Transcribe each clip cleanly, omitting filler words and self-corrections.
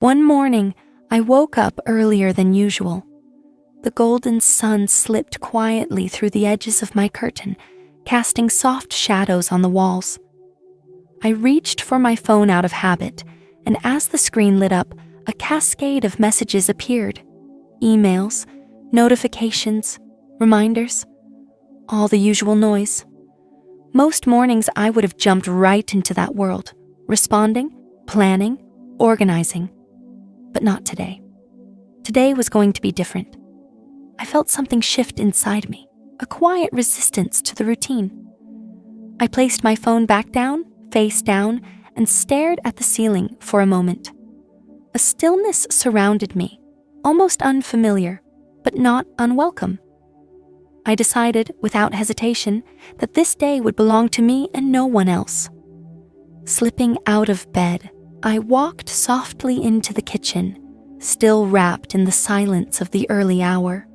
One morning, I woke up earlier than usual. The golden sun slipped quietly through the edges of my curtain, casting soft shadows on the walls. I reached for my phone out of habit, and as the screen lit up, a cascade of messages appeared. Emails, notifications, reminders, all the usual noise. Most mornings I would have jumped right into that world, responding, planning, organizing. But not today. Today was going to be different. I felt something shift inside me, a quiet resistance to the routine. I placed my phone back down, face down, and stared at the ceiling for a moment. A stillness surrounded me, almost unfamiliar, but not unwelcome. I decided, without hesitation, that this day would belong to me and no one else. Slipping out of bed, I walked softly into the kitchen, still wrapped in the silence of the early hour.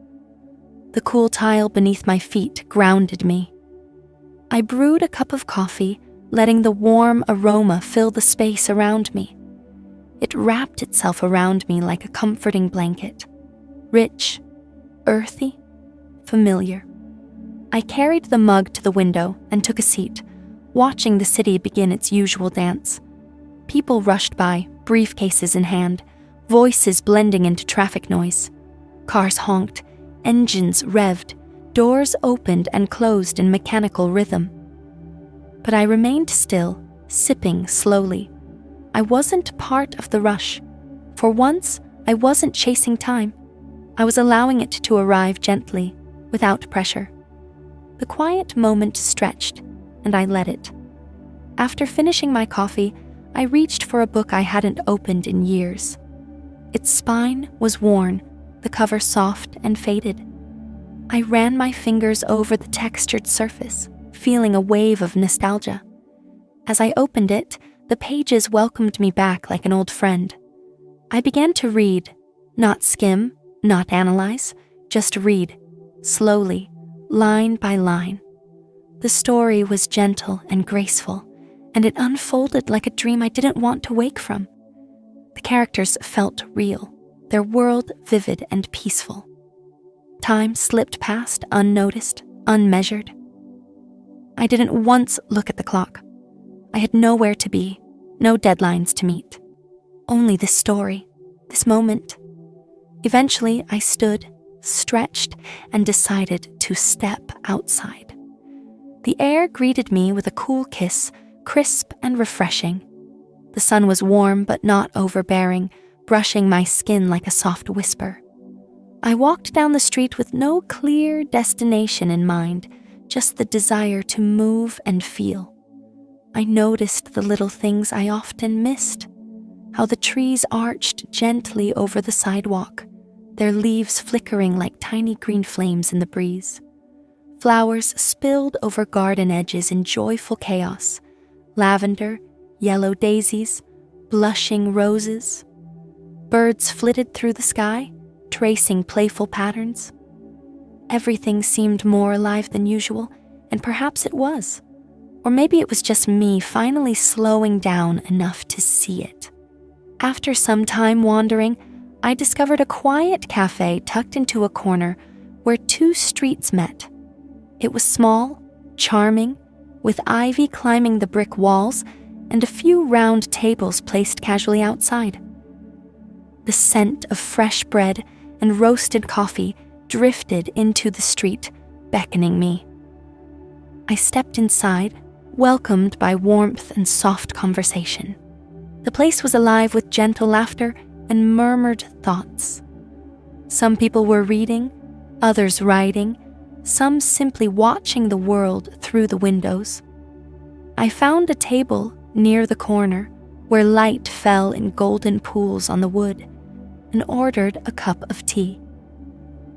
The cool tile beneath my feet grounded me. I brewed a cup of coffee, letting the warm aroma fill the space around me. It wrapped itself around me like a comforting blanket, rich, earthy, familiar. I carried the mug to the window and took a seat, watching the city begin its usual dance. People rushed by, briefcases in hand, voices blending into traffic noise. Cars honked, engines revved, doors opened and closed in mechanical rhythm. But I remained still, sipping slowly. I wasn't part of the rush. For once, I wasn't chasing time. I was allowing it to arrive gently, without pressure. The quiet moment stretched, and I let it. After finishing my coffee, I reached for a book I hadn't opened in years. Its spine was worn, the cover soft and faded. I ran my fingers over the textured surface, feeling a wave of nostalgia. As I opened it, the pages welcomed me back like an old friend. I began to read, not skim, not analyze, just read, slowly, line by line. The story was gentle and graceful, and it unfolded like a dream I didn't want to wake from. The characters felt real, their world vivid and peaceful. Time slipped past unnoticed, unmeasured. I didn't once look at the clock. I had nowhere to be, no deadlines to meet. Only this story, this moment. Eventually, I stood, stretched, and decided to step outside. The air greeted me with a cool kiss, crisp and refreshing. The sun was warm but not overbearing, brushing my skin like a soft whisper. I walked down the street with no clear destination in mind, just the desire to move and feel. I noticed the little things I often missed, how the trees arched gently over the sidewalk, their leaves flickering like tiny green flames in the breeze. Flowers spilled over garden edges in joyful chaos, lavender, yellow daisies, blushing roses. Birds flitted through the sky, tracing playful patterns. Everything seemed more alive than usual, and perhaps it was. Or maybe it was just me finally slowing down enough to see it. After some time wandering, I discovered a quiet cafe tucked into a corner where two streets met. It was small, charming, with ivy climbing the brick walls and a few round tables placed casually outside. The scent of fresh bread and roasted coffee drifted into the street, beckoning me. I stepped inside, welcomed by warmth and soft conversation. The place was alive with gentle laughter and murmured thoughts. Some people were reading, others writing, some simply watching the world through the windows. I found a table near the corner where light fell in golden pools on the wood and ordered a cup of tea.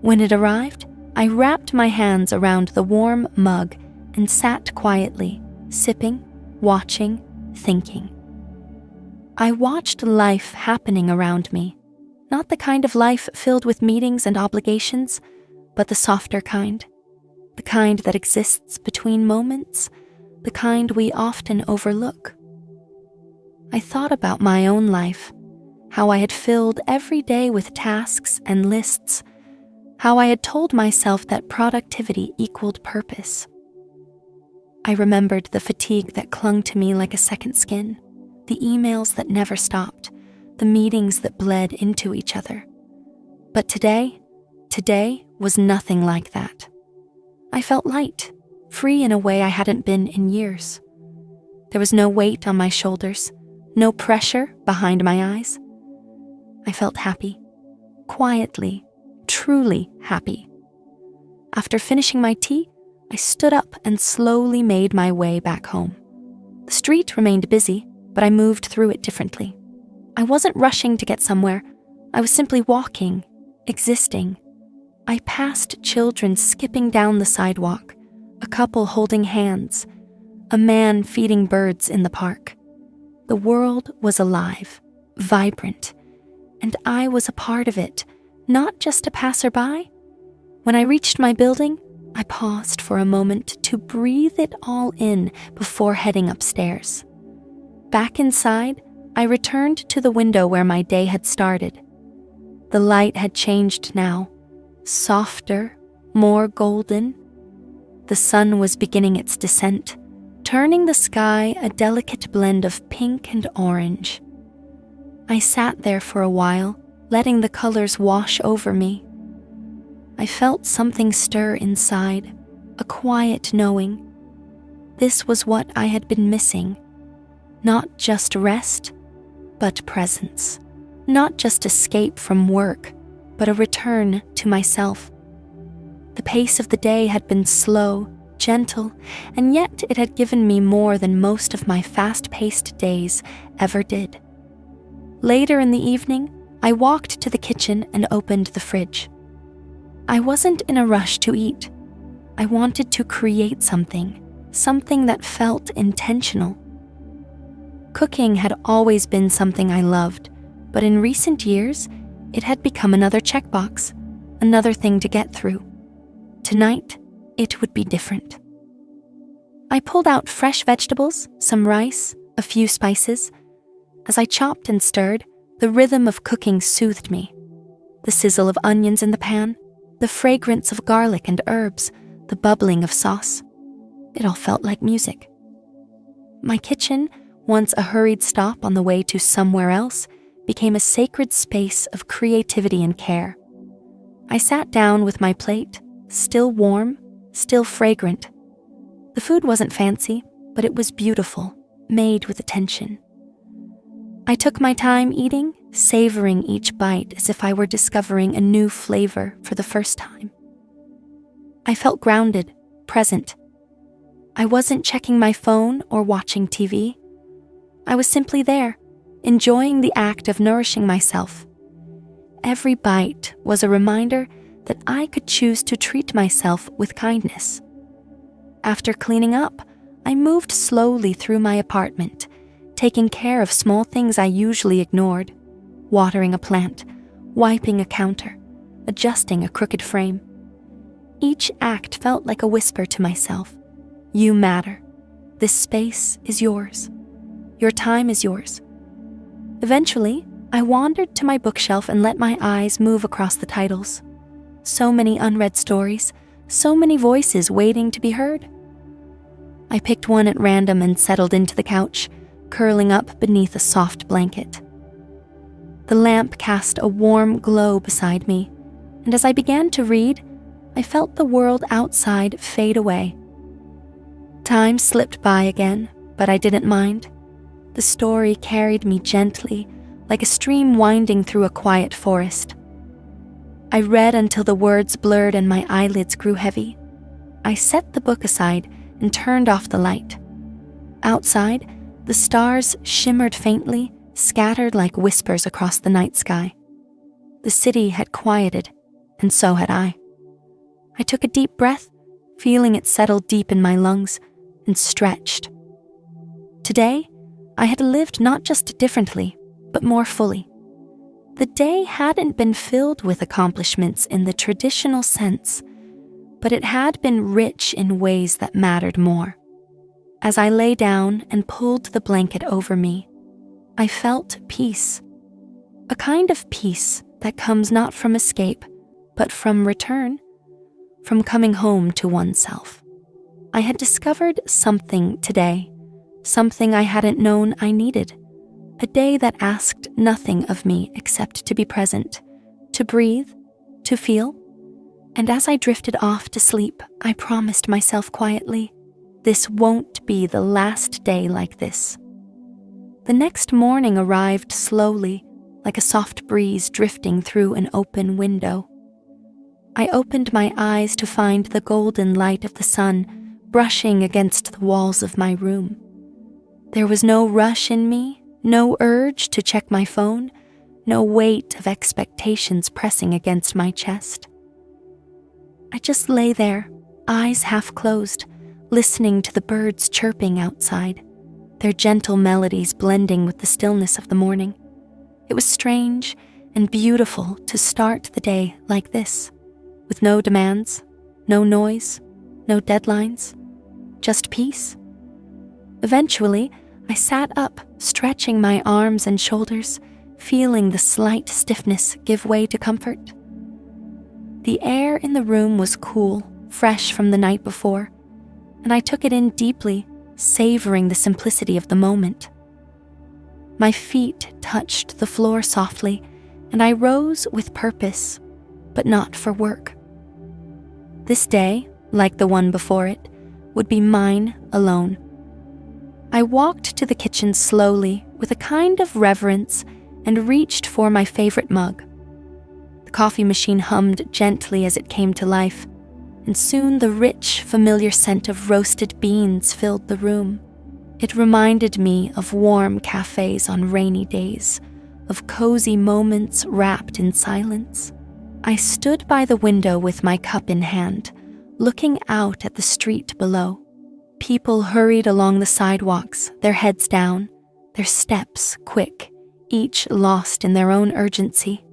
When it arrived, I wrapped my hands around the warm mug and sat quietly, sipping, watching, thinking. I watched life happening around me, not the kind of life filled with meetings and obligations, but the softer kind, the kind that exists between moments, the kind we often overlook. I thought about my own life, how I had filled every day with tasks and lists, how I had told myself that productivity equaled purpose. I remembered the fatigue that clung to me like a second skin, the emails that never stopped, the meetings that bled into each other. But today was nothing like that. I felt light, free in a way I hadn't been in years. There was no weight on my shoulders, no pressure behind my eyes. I felt happy, quietly, truly happy. After finishing my tea, I stood up and slowly made my way back home. The street remained busy, but I moved through it differently. I wasn't rushing to get somewhere. I was simply walking, existing. I passed children skipping down the sidewalk, a couple holding hands, a man feeding birds in the park. The world was alive, vibrant, and I was a part of it, not just a passerby. When I reached my building, I paused for a moment to breathe it all in before heading upstairs. Back inside, I returned to the window where my day had started. The light had changed now, softer, more golden. The sun was beginning its descent, turning the sky a delicate blend of pink and orange. I sat there for a while, letting the colors wash over me. I felt something stir inside, a quiet knowing. This was what I had been missing. Not just rest, but presence. Not just escape from work, but a return to myself. The pace of the day had been slow, gentle, and yet it had given me more than most of my fast-paced days ever did. Later in the evening, I walked to the kitchen and opened the fridge. I wasn't in a rush to eat. I wanted to create something that felt intentional. Cooking had always been something I loved, but in recent years, it had become another checkbox, another thing to get through. Tonight, it would be different. I pulled out fresh vegetables, some rice, a few spices. As I chopped and stirred, the rhythm of cooking soothed me. The sizzle of onions in the pan, the fragrance of garlic and herbs, the bubbling of sauce. It all felt like music. My kitchen, once a hurried stop on the way to somewhere else, became a sacred space of creativity and care. I sat down with my plate, still warm, still fragrant. The food wasn't fancy, but it was beautiful, made with attention. I took my time eating, savoring each bite as if I were discovering a new flavor for the first time. I felt grounded, present. I wasn't checking my phone or watching TV. I was simply there, enjoying the act of nourishing myself. Every bite was a reminder that I could choose to treat myself with kindness. After cleaning up, I moved slowly through my apartment, taking care of small things I usually ignored, watering a plant, wiping a counter, adjusting a crooked frame. Each act felt like a whisper to myself. You matter. This space is yours. Your time is yours. Eventually, I wandered to my bookshelf and let my eyes move across the titles. So many unread stories, so many voices waiting to be heard. I picked one at random and settled into the couch, curling up beneath a soft blanket. The lamp cast a warm glow beside me, and as I began to read, I felt the world outside fade away. Time slipped by again, but I didn't mind. The story carried me gently, like a stream winding through a quiet forest. I read until the words blurred and my eyelids grew heavy. I set the book aside and turned off the light. Outside, the stars shimmered faintly, scattered like whispers across the night sky. The city had quieted, and so had I. I took a deep breath, feeling it settle deep in my lungs, and stretched. Today, I had lived not just differently, but more fully. The day hadn't been filled with accomplishments in the traditional sense, but it had been rich in ways that mattered more. As I lay down and pulled the blanket over me, I felt peace. A kind of peace that comes not from escape, but from return, from coming home to oneself. I had discovered something today, something I hadn't known I needed. A day that asked nothing of me except to be present, to breathe, to feel. And as I drifted off to sleep, I promised myself quietly, this won't be the last day like this. The next morning arrived slowly, like a soft breeze drifting through an open window. I opened my eyes to find the golden light of the sun brushing against the walls of my room. There was no rush in me, no urge to check my phone, no weight of expectations pressing against my chest. I just lay there, eyes half closed, listening to the birds chirping outside, their gentle melodies blending with the stillness of the morning. It was strange and beautiful to start the day like this, with no demands, no noise, no deadlines, just peace. Eventually, I sat up, stretching my arms and shoulders, feeling the slight stiffness give way to comfort. The air in the room was cool, fresh from the night before, and I took it in deeply, savoring the simplicity of the moment. My feet touched the floor softly, and I rose with purpose, but not for work. This day, like the one before it, would be mine alone. I walked to the kitchen slowly with a kind of reverence and reached for my favorite mug. The coffee machine hummed gently as it came to life, and soon the rich, familiar scent of roasted beans filled the room. It reminded me of warm cafes on rainy days, of cozy moments wrapped in silence. I stood by the window with my cup in hand, looking out at the street below. People hurried along the sidewalks, their heads down, their steps quick, each lost in their own urgency.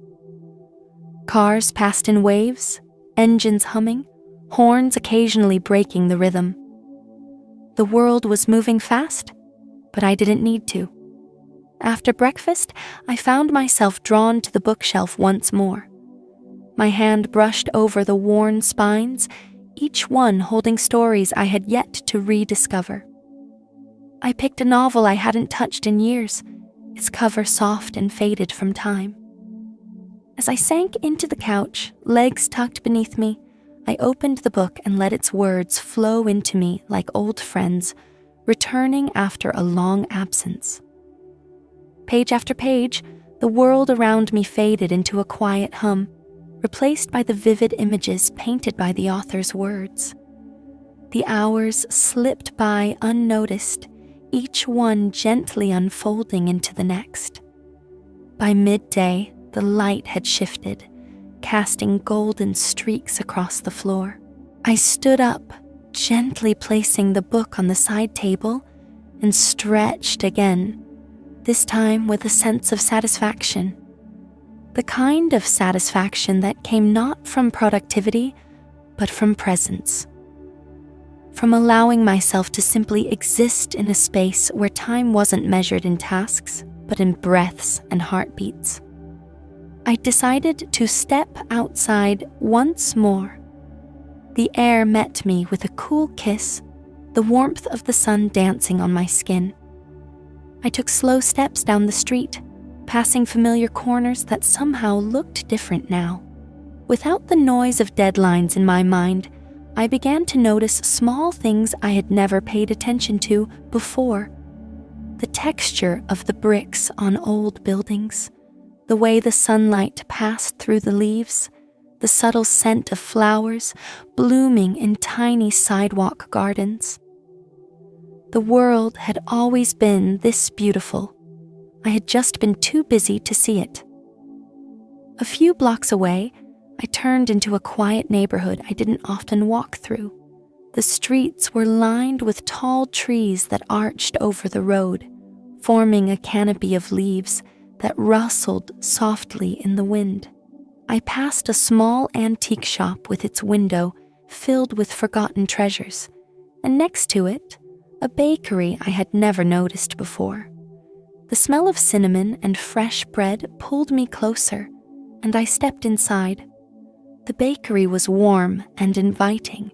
Cars passed in waves, engines humming, horns occasionally breaking the rhythm. The world was moving fast, but I didn't need to. After breakfast, I found myself drawn to the bookshelf once more. My hand brushed over the worn spines, each one holding stories I had yet to rediscover. I picked a novel I hadn't touched in years, its cover soft and faded from time. As I sank into the couch, legs tucked beneath me, I opened the book and let its words flow into me like old friends, returning after a long absence. Page after page, the world around me faded into a quiet hum, replaced by the vivid images painted by the author's words. The hours slipped by unnoticed, each one gently unfolding into the next. By midday, the light had shifted, casting golden streaks across the floor. I stood up, gently placing the book on the side table, and stretched again, this time with a sense of satisfaction. The kind of satisfaction that came not from productivity, but from presence. From allowing myself to simply exist in a space where time wasn't measured in tasks, but in breaths and heartbeats. I decided to step outside once more. The air met me with a cool kiss, the warmth of the sun dancing on my skin. I took slow steps down the street, passing familiar corners that somehow looked different now. Without the noise of deadlines in my mind, I began to notice small things I had never paid attention to before. The texture of the bricks on old buildings, the way the sunlight passed through the leaves, the subtle scent of flowers blooming in tiny sidewalk gardens. The world had always been this beautiful. I had just been too busy to see it. A few blocks away, I turned into a quiet neighborhood I didn't often walk through. The streets were lined with tall trees that arched over the road, forming a canopy of leaves that rustled softly in the wind. I passed a small antique shop with its window filled with forgotten treasures, and next to it, a bakery I had never noticed before. The smell of cinnamon and fresh bread pulled me closer, and I stepped inside. The bakery was warm and inviting,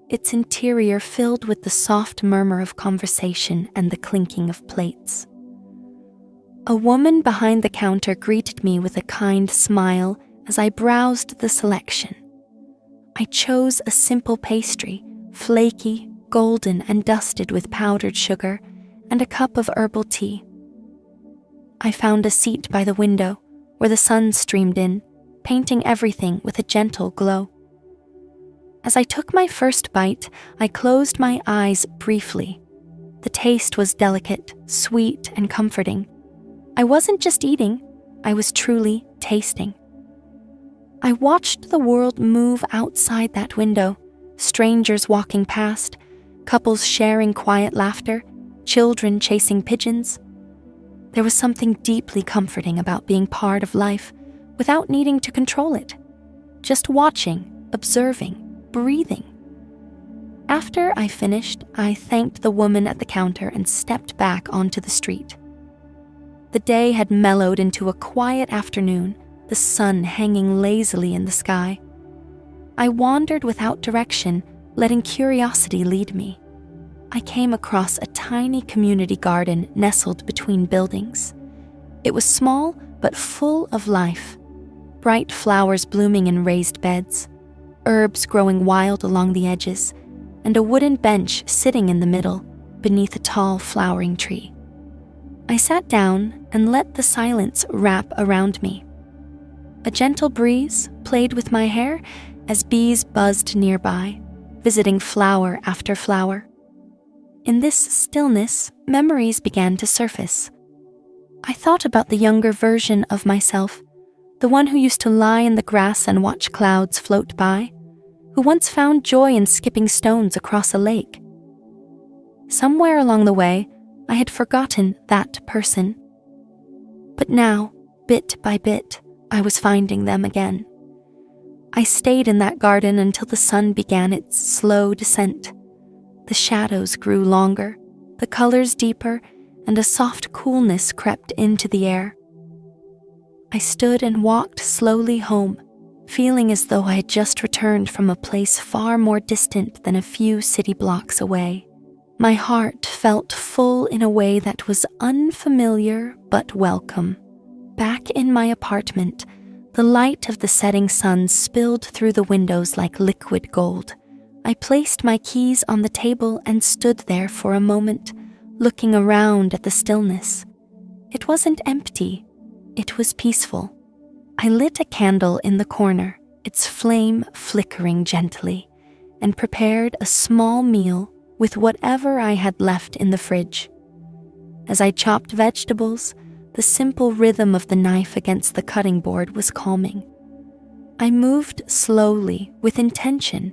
its interior filled with the soft murmur of conversation and the clinking of plates. A woman behind the counter greeted me with a kind smile as I browsed the selection. I chose a simple pastry, flaky, golden, and dusted with powdered sugar, and a cup of herbal tea. I found a seat by the window where the sun streamed in, painting everything with a gentle glow. As I took my first bite, I closed my eyes briefly. The taste was delicate, sweet, and comforting. I wasn't just eating, I was truly tasting. I watched the world move outside that window, strangers walking past, couples sharing quiet laughter, children chasing pigeons. There was something deeply comforting about being part of life without needing to control it. Just watching, observing, breathing. After I finished, I thanked the woman at the counter and stepped back onto the street. The day had mellowed into a quiet afternoon, the sun hanging lazily in the sky. I wandered without direction, letting curiosity lead me. I came across a tiny community garden nestled between buildings. It was small but full of life. Bright flowers blooming in raised beds, herbs growing wild along the edges, and a wooden bench sitting in the middle beneath a tall flowering tree. I sat down and let the silence wrap around me. A gentle breeze played with my hair as bees buzzed nearby, visiting flower after flower. In this stillness, memories began to surface. I thought about the younger version of myself, the one who used to lie in the grass and watch clouds float by, who once found joy in skipping stones across a lake. Somewhere along the way, I had forgotten that person. But now, bit by bit, I was finding them again. I stayed in that garden until the sun began its slow descent. The shadows grew longer, the colors deeper, and a soft coolness crept into the air. I stood and walked slowly home, feeling as though I had just returned from a place far more distant than a few city blocks away. My heart felt full in a way that was unfamiliar but welcome. Back in my apartment, the light of the setting sun spilled through the windows like liquid gold. I placed my keys on the table and stood there for a moment, looking around at the stillness. It wasn't empty, it was peaceful. I lit a candle in the corner, its flame flickering gently, and prepared a small meal with whatever I had left in the fridge. As I chopped vegetables, the simple rhythm of the knife against the cutting board was calming. I moved slowly, with intention,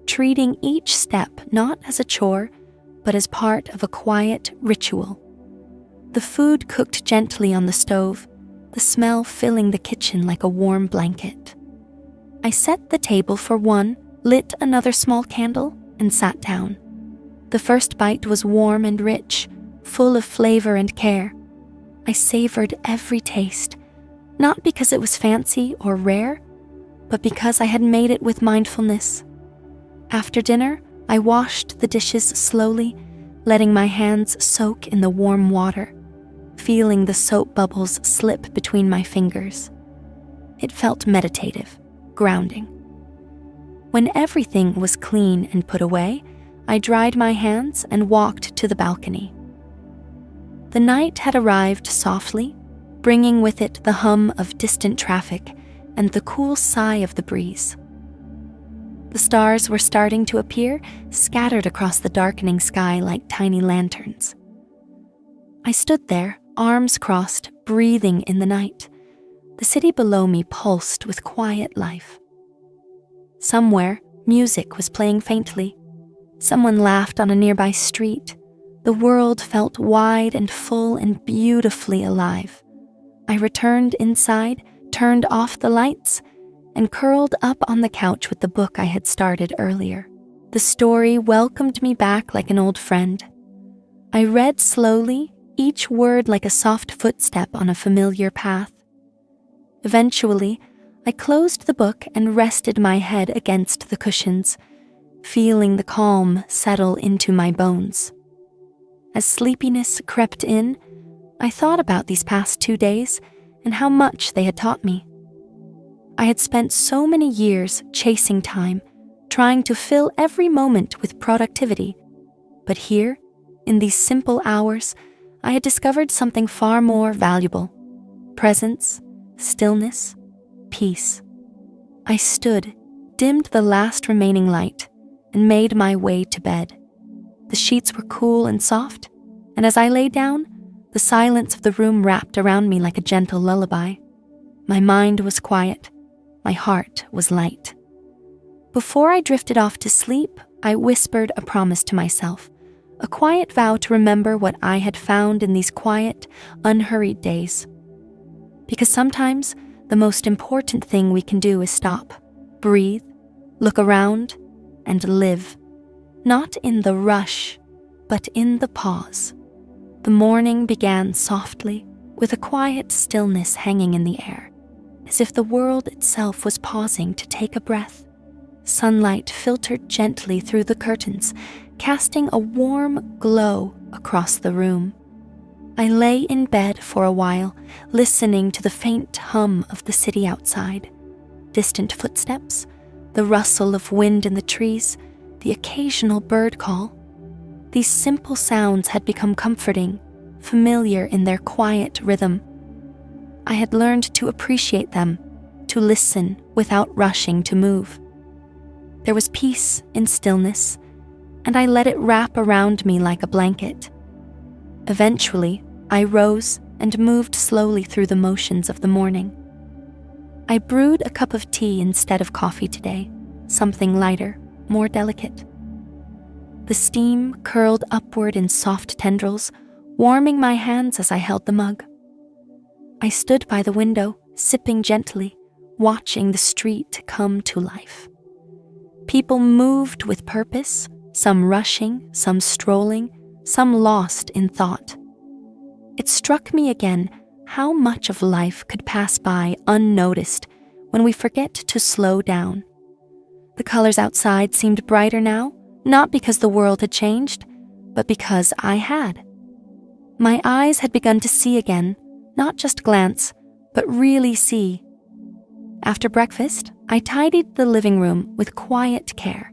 treating each step not as a chore, but as part of a quiet ritual. The food cooked gently on the stove, the smell filling the kitchen like a warm blanket. I set the table for one, lit another small candle, and sat down. The first bite was warm and rich, full of flavor and care. I savored every taste, not because it was fancy or rare, but because I had made it with mindfulness. After dinner, I washed the dishes slowly, letting my hands soak in the warm water, feeling the soap bubbles slip between my fingers. It felt meditative, grounding. When everything was clean and put away, I dried my hands and walked to the balcony. The night had arrived softly, bringing with it the hum of distant traffic and the cool sigh of the breeze. The stars were starting to appear, scattered across the darkening sky like tiny lanterns. I stood there, arms crossed, breathing in the night. The city below me pulsed with quiet life. Somewhere, music was playing faintly. Someone laughed on a nearby street. The world felt wide and full and beautifully alive. I returned inside, turned off the lights, and curled up on the couch with the book I had started earlier. The story welcomed me back like an old friend. I read slowly, each word like a soft footstep on a familiar path. Eventually, I closed the book and rested my head against the cushions, feeling the calm settle into my bones. As sleepiness crept in, I thought about these past 2 days and how much they had taught me. I had spent so many years chasing time, trying to fill every moment with productivity. But here, in these simple hours, I had discovered something far more valuable: presence, stillness, peace. I stood, dimmed the last remaining light, and made my way to bed. The sheets were cool and soft, and as I lay down, the silence of the room wrapped around me like a gentle lullaby. My mind was quiet. My heart was light. Before I drifted off to sleep, I whispered a promise to myself, a quiet vow to remember what I had found in these quiet, unhurried days. Because sometimes the most important thing we can do is stop, breathe, look around, and live. Not in the rush, but in the pause. The morning began softly, with a quiet stillness hanging in the air, as if the world itself was pausing to take a breath. Sunlight filtered gently through the curtains, casting a warm glow across the room. I lay in bed for a while, listening to the faint hum of the city outside. Distant footsteps, the rustle of wind in the trees, the occasional bird call. These simple sounds had become comforting, familiar in their quiet rhythm. I had learned to appreciate them, to listen without rushing to move. There was peace in stillness, and I let it wrap around me like a blanket. Eventually, I rose and moved slowly through the motions of the morning. I brewed a cup of tea instead of coffee today, something lighter, more delicate. The steam curled upward in soft tendrils, warming my hands as I held the mug. I stood by the window, sipping gently, watching the street come to life. People moved with purpose, some rushing, some strolling, some lost in thought. It struck me again how much of life could pass by unnoticed when we forget to slow down. The colors outside seemed brighter now, not because the world had changed, but because I had. My eyes had begun to see again, not just glance, but really see. After breakfast, I tidied the living room with quiet care.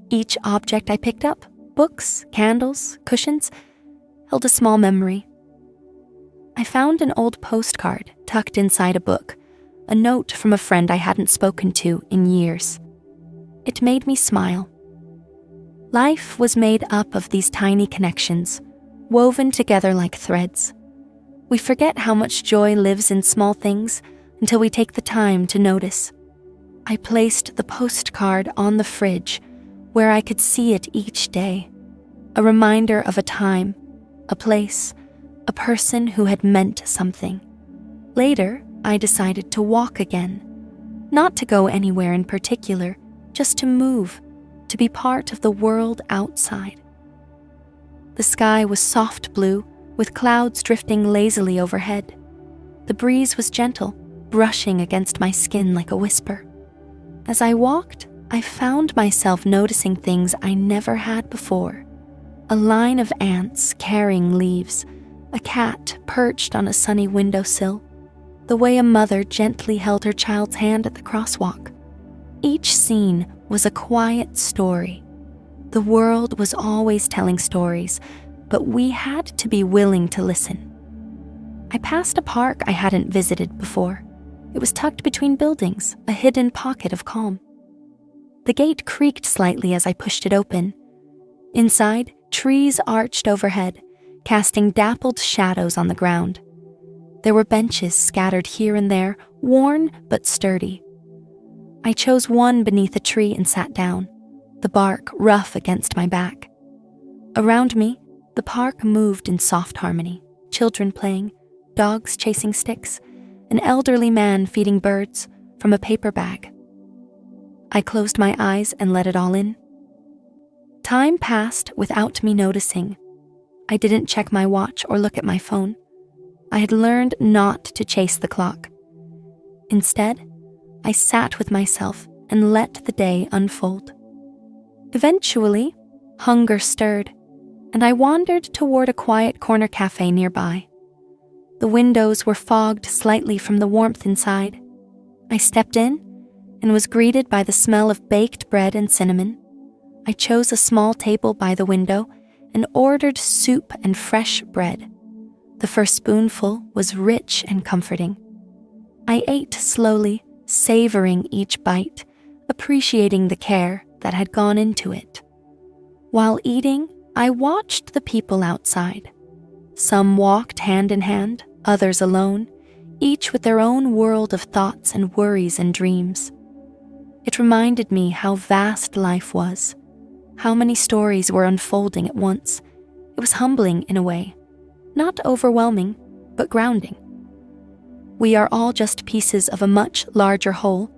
Each object I picked up, books, candles, cushions, held a small memory. I found an old postcard tucked inside a book, a note from a friend I hadn't spoken to in years. It made me smile. Life was made up of these tiny connections, woven together like threads. We forget how much joy lives in small things until we take the time to notice. I placed the postcard on the fridge where I could see it each day, a reminder of a time, a place, a person who had meant something. Later, I decided to walk again, not to go anywhere in particular, just to move, to be part of the world outside. The sky was soft blue, with clouds drifting lazily overhead. The breeze was gentle, brushing against my skin like a whisper. As I walked, I found myself noticing things I never had before. A line of ants carrying leaves, a cat perched on a sunny windowsill, the way a mother gently held her child's hand at the crosswalk. Each scene was a quiet story. The world was always telling stories, but we had to be willing to listen. I passed a park I hadn't visited before. It was tucked between buildings, a hidden pocket of calm. The gate creaked slightly as I pushed it open. Inside, trees arched overhead, casting dappled shadows on the ground. There were benches scattered here and there, worn but sturdy. I chose one beneath a tree and sat down, the bark rough against my back. Around me, the park moved in soft harmony, children playing, dogs chasing sticks, an elderly man feeding birds from a paper bag. I closed my eyes and let it all in. Time passed without me noticing. I didn't check my watch or look at my phone. I had learned not to chase the clock. Instead, I sat with myself and let the day unfold. Eventually, hunger stirred, and I wandered toward a quiet corner cafe nearby. The windows were fogged slightly from the warmth inside. I stepped in and was greeted by the smell of baked bread and cinnamon. I chose a small table by the window and ordered soup and fresh bread. The first spoonful was rich and comforting. I ate slowly, savoring each bite, appreciating the care that had gone into it. While eating, I watched the people outside. Some walked hand in hand, others alone, each with their own world of thoughts and worries and dreams. It reminded me how vast life was, how many stories were unfolding at once. It was humbling in a way, not overwhelming, but grounding. We are all just pieces of a much larger whole,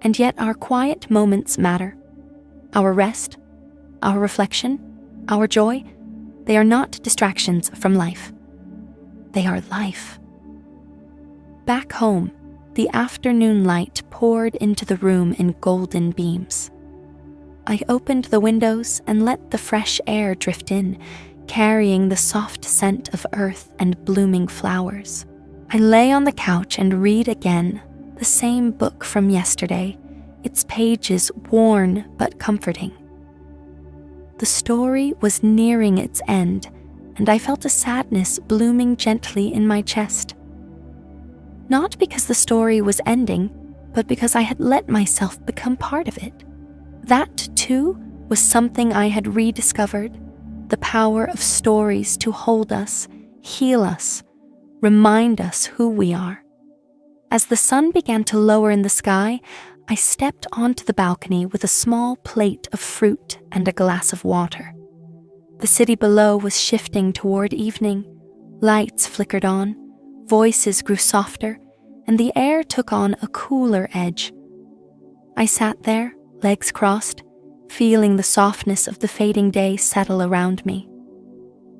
and yet our quiet moments matter. Our rest, our reflection, our joy, they are not distractions from life. They are life. Back home, the afternoon light poured into the room in golden beams. I opened the windows and let the fresh air drift in, carrying the soft scent of earth and blooming flowers. I lay on the couch and read again the same book from yesterday, its pages worn but comforting. The story was nearing its end, and I felt a sadness blooming gently in my chest. Not because the story was ending, but because I had let myself become part of it. That, too, was something I had rediscovered, the power of stories to hold us, heal us, remind us who we are. As the sun began to lower in the sky, I stepped onto the balcony with a small plate of fruit and a glass of water. The city below was shifting toward evening. Lights flickered on, voices grew softer, and the air took on a cooler edge. I sat there, legs crossed, feeling the softness of the fading day settle around me.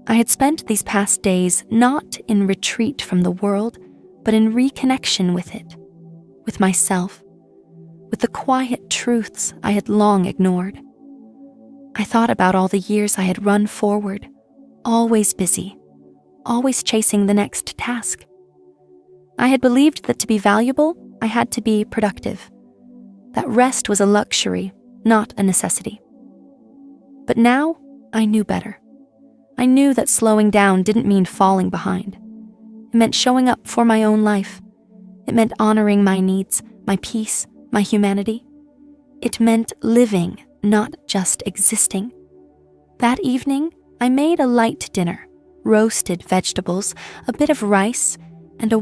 I had spent these past days not in retreat from the world, but in reconnection with it, with myself, with the quiet truths I had long ignored. I thought about all the years I had run forward, always busy, always chasing the next task. I had believed that to be valuable, I had to be productive, that rest was a luxury, not a necessity. But now, I knew better. I knew that slowing down didn't mean falling behind. It meant showing up for my own life. It meant honoring my needs, my peace, my humanity. It meant living, not just existing. That evening, I made a light dinner, roasted vegetables, a bit of rice, and a